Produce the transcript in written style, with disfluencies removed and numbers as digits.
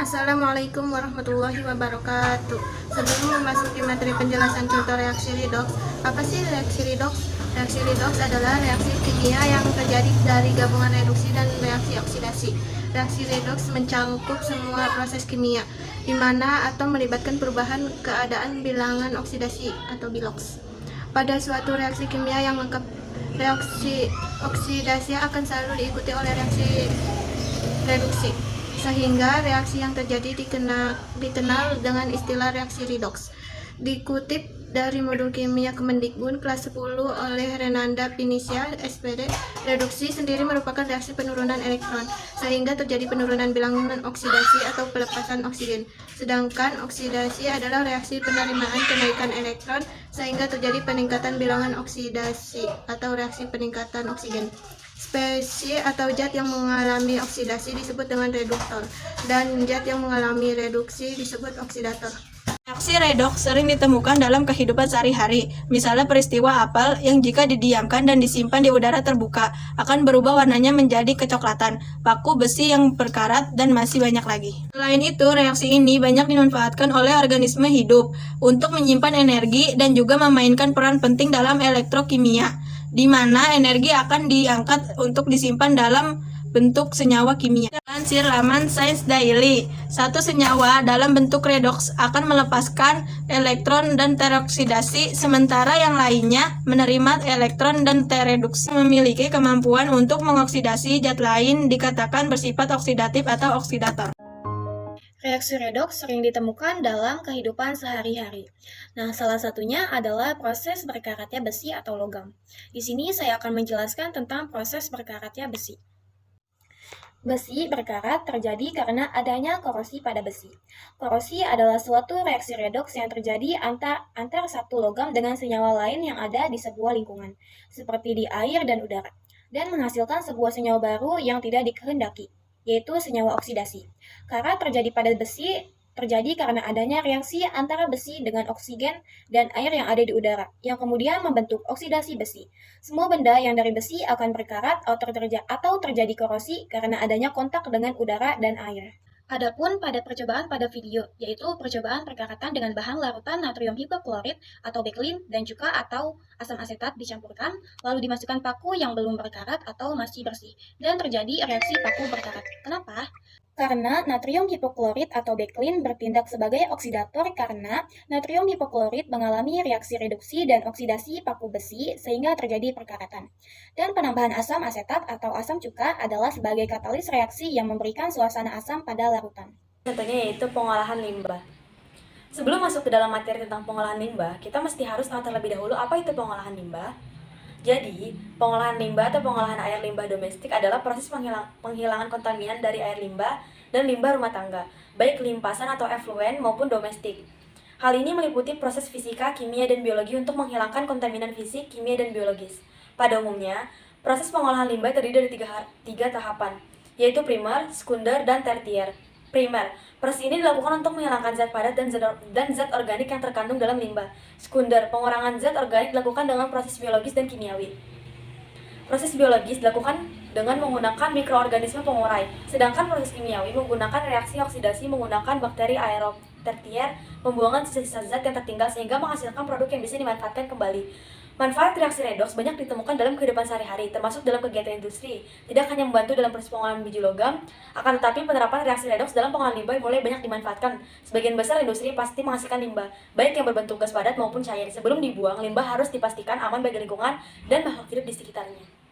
Assalamualaikum warahmatullahi wabarakatuh. Sebelum memasuki materi penjelasan contoh reaksi redoks, apa sih reaksi redoks? Reaksi redoks adalah reaksi kimia yang terjadi dari gabungan reduksi dan reaksi oksidasi. Reaksi redoks mencakup semua proses kimia, di mana atom melibatkan perubahan keadaan bilangan oksidasi atau biloks. Pada suatu reaksi kimia yang lengkap, reaksi oksidasi akan selalu diikuti oleh reaksi reduksi, sehingga reaksi yang terjadi dikenal dengan istilah reaksi redoks. Dikutip dari modul kimia Kemendikbud kelas 10 oleh Renanda Pinisia, SPD, reduksi sendiri merupakan reaksi penurunan elektron, sehingga terjadi penurunan bilangan oksidasi atau pelepasan oksigen. Sedangkan oksidasi adalah reaksi penerimaan kenaikan elektron, sehingga terjadi peningkatan bilangan oksidasi atau reaksi peningkatan oksigen. Spesies atau zat yang mengalami oksidasi disebut dengan reduktor, dan zat yang mengalami reduksi disebut oksidator. Reaksi redoks sering ditemukan dalam kehidupan sehari-hari. Misalnya peristiwa apel yang jika didiamkan dan disimpan di udara terbuka akan berubah warnanya menjadi kecoklatan, paku besi yang berkarat, dan masih banyak lagi. Selain itu, reaksi ini banyak dimanfaatkan oleh organisme hidup untuk menyimpan energi dan juga memainkan peran penting dalam elektrokimia, di mana energi akan diangkat untuk disimpan dalam bentuk senyawa kimia. Lansir laman Science Daily, satu senyawa dalam bentuk redoks akan melepaskan elektron dan teroksidasi, sementara yang lainnya menerima elektron dan tereduksi. Memiliki kemampuan untuk mengoksidasi zat lain dikatakan bersifat oksidatif atau oksidator. Reaksi redoks sering ditemukan dalam kehidupan sehari-hari. Nah, salah satunya adalah proses berkaratnya besi atau logam. Di sini saya akan menjelaskan tentang proses berkaratnya besi. Besi berkarat terjadi karena adanya korosi pada besi. Korosi adalah suatu reaksi redoks yang terjadi antar satu logam dengan senyawa lain yang ada di sebuah lingkungan, seperti di air dan udara, dan menghasilkan sebuah senyawa baru yang tidak dikehendaki, yaitu senyawa oksidasi. Karat terjadi pada besi terjadi karena adanya reaksi antara besi dengan oksigen dan air yang ada di udara, yang kemudian membentuk oksidasi besi. Semua benda yang dari besi akan berkarat atau terjadi korosi karena adanya kontak dengan udara dan air. Adapun pada percobaan pada video, yaitu percobaan perkaratan dengan bahan larutan natrium hipoklorit atau bakelin dan juga atau asam asetat dicampurkan, lalu dimasukkan paku yang belum berkarat atau masih bersih, dan terjadi reaksi paku berkarat. Kenapa? Karena natrium hipoklorit atau bakelin bertindak sebagai oksidator karena natrium hipoklorit mengalami reaksi reduksi dan oksidasi paku besi sehingga terjadi perkaratan. Dan penambahan asam asetat atau asam cuka adalah sebagai katalis reaksi yang memberikan suasana asam pada larutan. Contohnya yaitu pengolahan limbah. Sebelum masuk ke dalam materi tentang pengolahan limbah, kita mesti harus tahu terlebih dahulu apa itu pengolahan limbah. Jadi, pengolahan limbah atau pengolahan air limbah domestik adalah proses penghilangan kontaminan dari air limbah dan limbah rumah tangga, baik limpasan atau efluen maupun domestik. Hal ini meliputi proses fisika, kimia, dan biologi untuk menghilangkan kontaminan fisik, kimia, dan biologis. Pada umumnya, proses pengolahan limbah terdiri dari tiga tahapan, yaitu primer, sekunder, dan tertier. Primer, proses ini dilakukan untuk menghilangkan zat padat dan zat organik yang terkandung dalam limbah. Sekunder, pengurangan zat organik dilakukan dengan proses biologis dan kimiawi. Proses biologis dilakukan dengan menggunakan mikroorganisme pengurai, sedangkan proses kimiawi menggunakan reaksi oksidasi menggunakan bakteri aerob. Tertier, pembuangan sisa-sisa zat yang tertinggal sehingga menghasilkan produk yang bisa dimanfaatkan kembali. Manfaat reaksi redoks banyak ditemukan dalam kehidupan sehari-hari, termasuk dalam kegiatan industri. Tidak hanya membantu dalam proses pengolahan biji logam, akan tetapi penerapan reaksi redoks dalam pengolahan limbah mulai banyak dimanfaatkan. Sebagian besar industri pasti menghasilkan limbah, baik yang berbentuk gas padat maupun cair. Sebelum dibuang, limbah harus dipastikan aman bagi lingkungan dan makhluk hidup di sekitarnya.